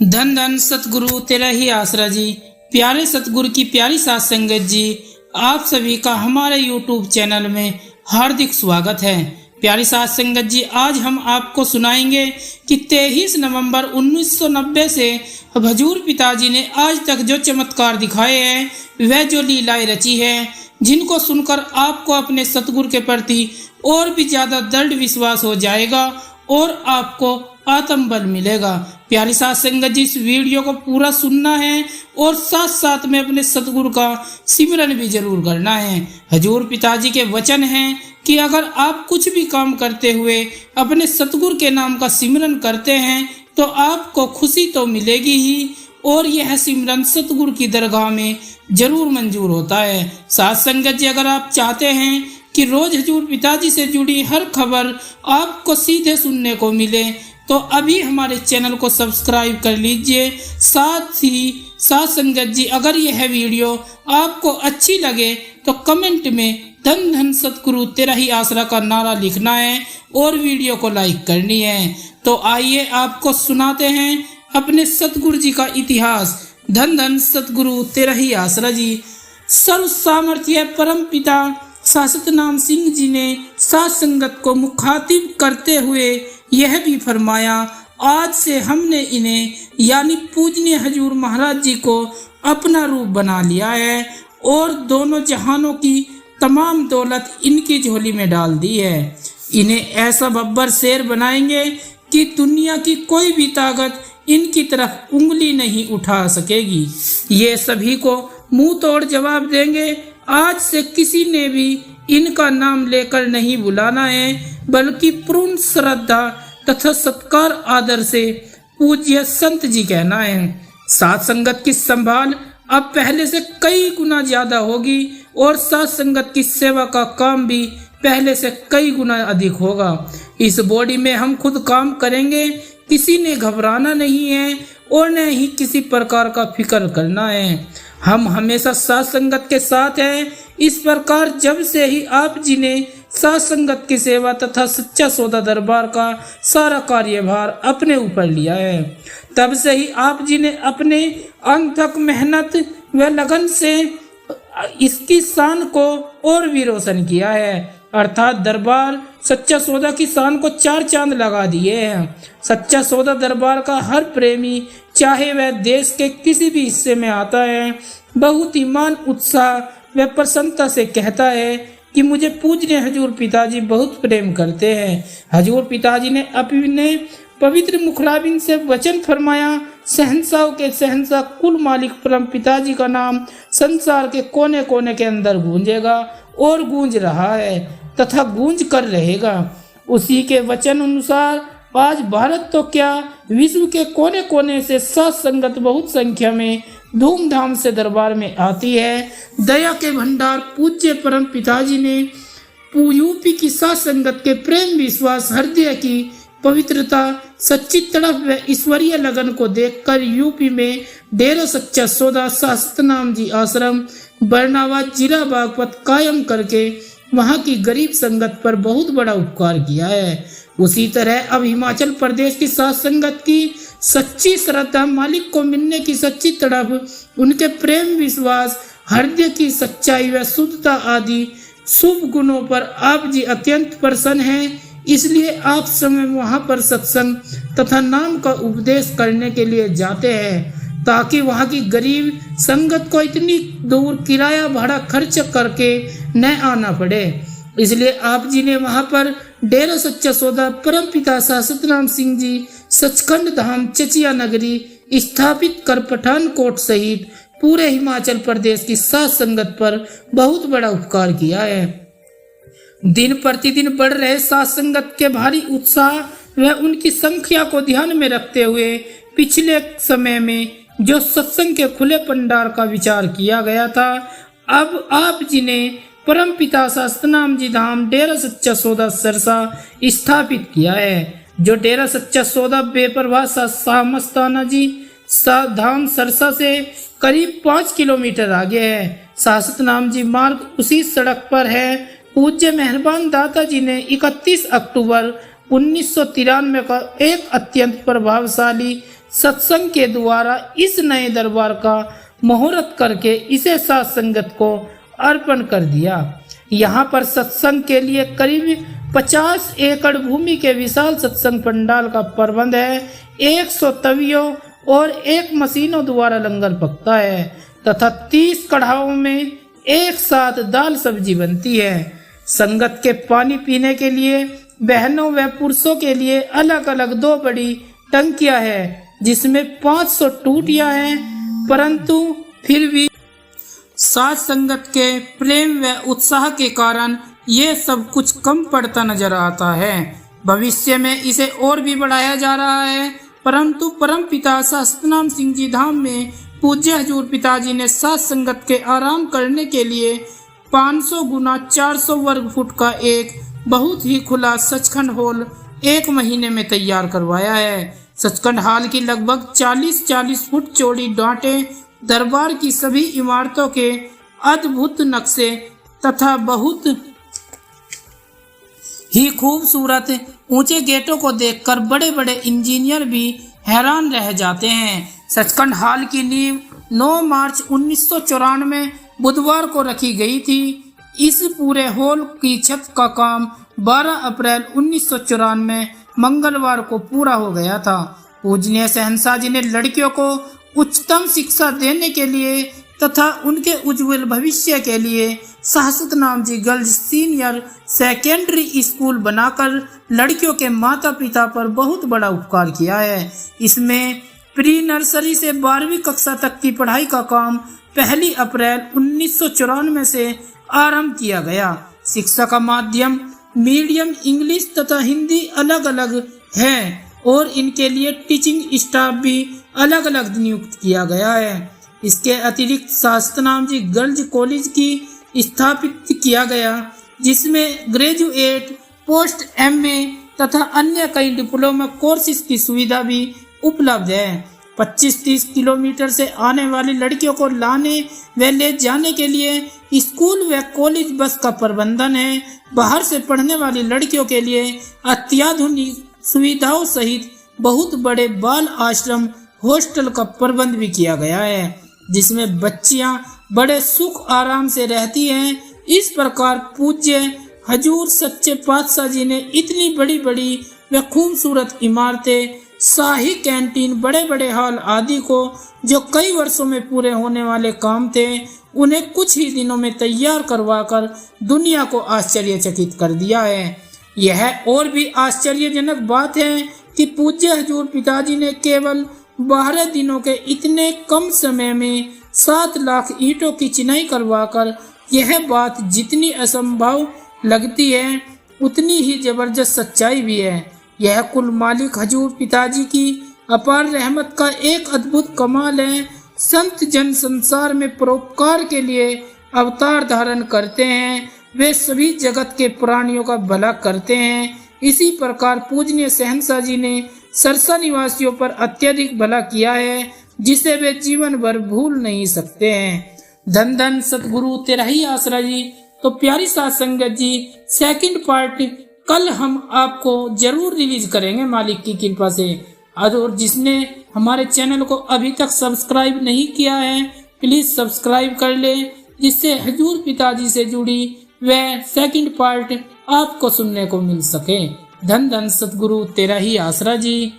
धन धन सतगुरु तेरा ही आसरा जी। प्यारे सतगुरु की प्यारी साथ संगत जी, आप सभी का हमारे YouTube चैनल में हार्दिक स्वागत है। प्यारी साथ संगत जी, आज हम आपको सुनाएंगे कि 23 नवंबर 1990 से हजूर पिताजी ने आज तक जो चमत्कार दिखाए हैं, वह जो लीलाएं रची है, जिनको सुनकर आपको अपने सतगुरु के प्रति और भी ज्यादा दृढ़ विश्वास हो जाएगा और आपको आत्मबल मिलेगा। प्यारी साथ संगत जी, इस वीडियो को पूरा सुनना है और साथ साथ में अपने सतगुरु का सिमरन भी जरूर करना है। हजूर पिताजी के वचन हैं कि अगर आप कुछ भी काम करते हुए अपने सतगुरु के नाम का सिमरन करते हैं तो आपको खुशी तो मिलेगी ही, और यह सिमरन सतगुरु की दरगाह में जरूर मंजूर होता है। साथ संगत जी, अगर आप चाहते हैं कि रोज हजूर पिताजी से जुड़ी हर खबर आपको सीधे सुनने को मिले तो अभी हमारे चैनल को सब्सक्राइब कर लीजिए। साथ ही साथ संगत जी, अगर यह वीडियो आपको अच्छी लगे तो कमेंट में धन धन सतगुरु तेरा ही आसरा का नारा लिखना है और वीडियो को लाइक करनी है। तो आइए आपको सुनाते हैं अपने सतगुरु जी का इतिहास। धन धन सतगुरु तेरा ही आसरा जी। सर्व सामर्थ्य परम पिता सतनाम सिंह जी ने साथ संगत को मुखातिब करते हुए यह भी फरमाया, आज से हमने इन्हें यानी पूजनीय हजूर महाराज जी को अपना रूप बना लिया है और दोनों जहानों की तमाम दौलत इनकी झोली में डाल दी है। इन्हें ऐसा बब्बर शेर बनाएंगे कि दुनिया की कोई भी ताकत इनकी तरफ उंगली नहीं उठा सकेगी। ये सभी को मुंह तोड़ जवाब देंगे। आज से किसी ने भी इनका नाम लेकर नहीं बुलाना है, बल्कि पूर्ण श्रद्धा तथा सत्कार आदर से पूज्य संत जी कहना है। साथ संगत की संभाल अब पहले से कई गुना ज्यादा होगी और साथ संगत की सेवा का काम भी पहले से कई गुना अधिक होगा। इस बॉडी में हम खुद काम करेंगे, किसी ने घबराना नहीं है और न ही किसी प्रकार का फिक्र करना है। हम हमेशा साथ संगत के साथ हैं। इस प्रकार जब से ही आप जी ने साथ संगत की सेवा तथा सच्चा सौदा दरबार का सारा कार्यभार अपने ऊपर लिया है, तब से ही आप जी ने अपने अनथक मेहनत व लगन से इसकी शान को और भी रोशन किया है। अर्थात दरबार सच्चा सौदा की शान को 4 चांद लगा दिए हैं। सच्चा सौदा दरबार का हर प्रेमी, चाहे वह देश के किसी भी हिस्से में आता है, बहुत ही मान उत्साह व प्रसन्नता से कहता है कि मुझे पूजनीय हजूर पिताजी बहुत प्रेम करते हैं। हजूर पिताजी ने अपने पवित्र मुखलाबिन से वचन फरमाया, शहंशाह के शहंशाह कुल मालिक परम पिताजी का नाम संसार के कोने कोने के अंदर गूंजेगा और गूंज रहा है तथा गूंज कर रहेगा। उसी के वचन अनुसार आज भारत तो क्या, विश्व के कोने कोने से साथ संगत बहुत संख्या में धूमधाम से दरबार में आती है। दया के भंडार पूज्य परम पिताजी ने यूपी की साथ संगत के प्रेम विश्वास, हृदय की पवित्रता, सच्ची तड़प व ईश्वरीय लगन को देखकर यूपी में डेरा सच्चा सौदा सतनाम जी आश्रम बरनावा जिला बागपत कायम करके वहां की गरीब संगत पर बहुत बड़ा उपकार किया है। उसी तरह अब हिमाचल प्रदेश की साथ संगत की सच्ची श्रद्धा, मालिक को मिलने की सच्ची तड़प, उनके प्रेम विश्वास, हृदय की सच्चाई व शुद्धता आदि शुभ गुणों पर आप जी अत्यंत प्रसन्न हैं। इसलिए आप समय वहां पर सत्संग तथा नाम का उपदेश करने के लिए जाते हैं, ताकि वहां की गरीब संगत को इतनी दूर किराया भाड़ा खर्च करके न आना पड़े। इसलिए आप जी ने वहां पर डेरा सच्चा सौदा परम पिता सतनाम सिंह जी सचखंड धाम चचिया नगरी स्थापित कर पठानकोट सहित पूरे हिमाचल प्रदेश की साथ संगत पर बहुत बड़ा उपकार किया है। दिन प्रतिदिन बढ़ रहे साथ संगत के भारी उत्साह व उनकी संख्या को ध्यान में रखते हुए पिछले समय में जो सत्संग के खुले पंडार का विचार किया गया था, अब आप जी ने परम पिता सतनाम जी धाम डेरा सच्चा सौदा सरसा स्थापित किया है। जो डेरा सच्चा सौदा बेपरवाह शाह मस्ताना जी धाम सरसा से करीब 5 किलोमीटर आगे है। सतनाम जी मार्ग उसी सड़क पर है। पूज्य मेहरबान दाता जी ने 31 अक्टूबर 1993 का एक अत्यंत प्रभावशाली सत्संग के द्वारा इस नए दरबार का मुहूर्त करके इसे साध संगत को अर्पण कर दिया। यहाँ पर सत्संग के लिए करीब 50 एकड़ भूमि के विशाल सत्संग पंडाल का प्रबंध है। 100 तवियों और 1 मशीनों द्वारा लंगर पकता है तथा 30 कढ़ाओं में एक साथ दाल सब्जी बनती है। संगत के पानी पीने के लिए बहनों व पुरुषों के लिए अलग अलग 2 बड़ी टंकियां हैं, जिसमें 500 टूटियां हैं, परंतु फिर भी साध संगत के प्रेम व उत्साह के कारण ये सब कुछ कम पड़ता नजर आता है। भविष्य में इसे और भी बढ़ाया जा रहा है, परंतु परम पिता सतनाम सिंह जी धाम में पूज्य हजूर पिताजी ने साध संगत के आराम करने के लिए 500 गुना 400 वर्ग फुट का एक बहुत ही खुला सचखंड हॉल 1 महीने में तैयार करवाया है। सचखंड हॉल की लगभग 40-40 फुट चौड़ी डांटें दरबार की सभी इमारतों के अद्भुत नक्शे तथा बहुत ही खूबसूरत ऊंचे गेटों को देखकर बड़े बड़े इंजीनियर भी हैरान रह जाते हैं। सचखंड हॉल की नींव 9 मार्च 1994 बुधवार को रखी गई थी। इस पूरे हॉल की छत का काम 12 अप्रैल 1994 मंगलवार को पूरा हो गया था। पूजनीय शहंशाह जी ने लड़कियों को उच्चतम शिक्षा देने के लिए तथा उनके उज्जवल भविष्य के लिए Satnam ji girls senior secondary school बनाकर लड़कियों के माता पिता पर बहुत बड़ा उपकार किया है। इसमें प्री नर्सरी से 12वीं कक्षा तक की पढ़ाई का काम 1 अप्रैल 1994 से आरंभ किया गया। शिक्षा का माध्यम मीडियम इंग्लिश तथा हिंदी अलग अलग है और इनके लिए टीचिंग स्टाफ भी अलग अलग नियुक्त किया गया है। इसके अतिरिक्त सतनाम जी गर्ल्स कॉलेज की स्थापित किया गया, जिसमें ग्रेजुएट, पोस्ट एमए तथा अन्य कई डिप्लोमा कोर्सेज की सुविधा भी उपलब्ध है। 25-30 किलोमीटर से आने वाली लड़कियों को लाने व ले जाने के लिए स्कूल व कॉलेज बस का प्रबंधन है। बाहर से पढ़ने वाली लड़कियों के लिए अत्याधुनिक सुविधाओं सहित बहुत बड़े बाल आश्रम हॉस्टल का प्रबंध भी किया गया है, जिसमें बच्चियां बड़े सुख आराम से रहती हैं। इस प्रकार पूज्य हजूर सच्चे पातशाह जी ने इतनी बड़ी बड़ी व खूबसूरत इमारतें, शाही कैंटीन, बड़े बड़े हॉल आदि को जो कई वर्षों में पूरे होने वाले काम थे, उन्हें कुछ ही दिनों में तैयार करवाकर दुनिया को आश्चर्यचकित कर दिया है। यह और भी आश्चर्यजनक बात है कि पूज्य हजूर पिताजी ने केवल 12 दिनों के इतने कम समय में 7 लाख ईंटों की चिनाई करवाकर, यह बात जितनी असंभव लगती है उतनी ही जबरदस्त सच्चाई भी है। यह कुल मालिक हजूर पिताजी की अपार रहमत का एक अद्भुत कमाल है। संत जन संसार में परोपकार के लिए अवतार धारण करते हैं, वे सभी जगत के प्राणियों का भला करते हैं। इसी प्रकार पूजनीय शहंशाह जी ने सरसा निवासियों पर अत्यधिक भला किया है, जिसे वे जीवन भर भूल नहीं सकते हैं। धन धन सतगुरु तेरा ही आसरा जी। तो प्यारी साध संगत जी, सेकंड पार्ट कल हम आपको जरूर रिलीज करेंगे मालिक की कृपा से। और जिसने हमारे चैनल को अभी तक सब्सक्राइब नहीं किया है, प्लीज सब्सक्राइब कर ले, जिससे हजूर पिताजी से जुड़ी वह सेकंड पार्ट आपको सुनने को मिल सके। धन धन सतगुरु तेरा ही आसरा जी।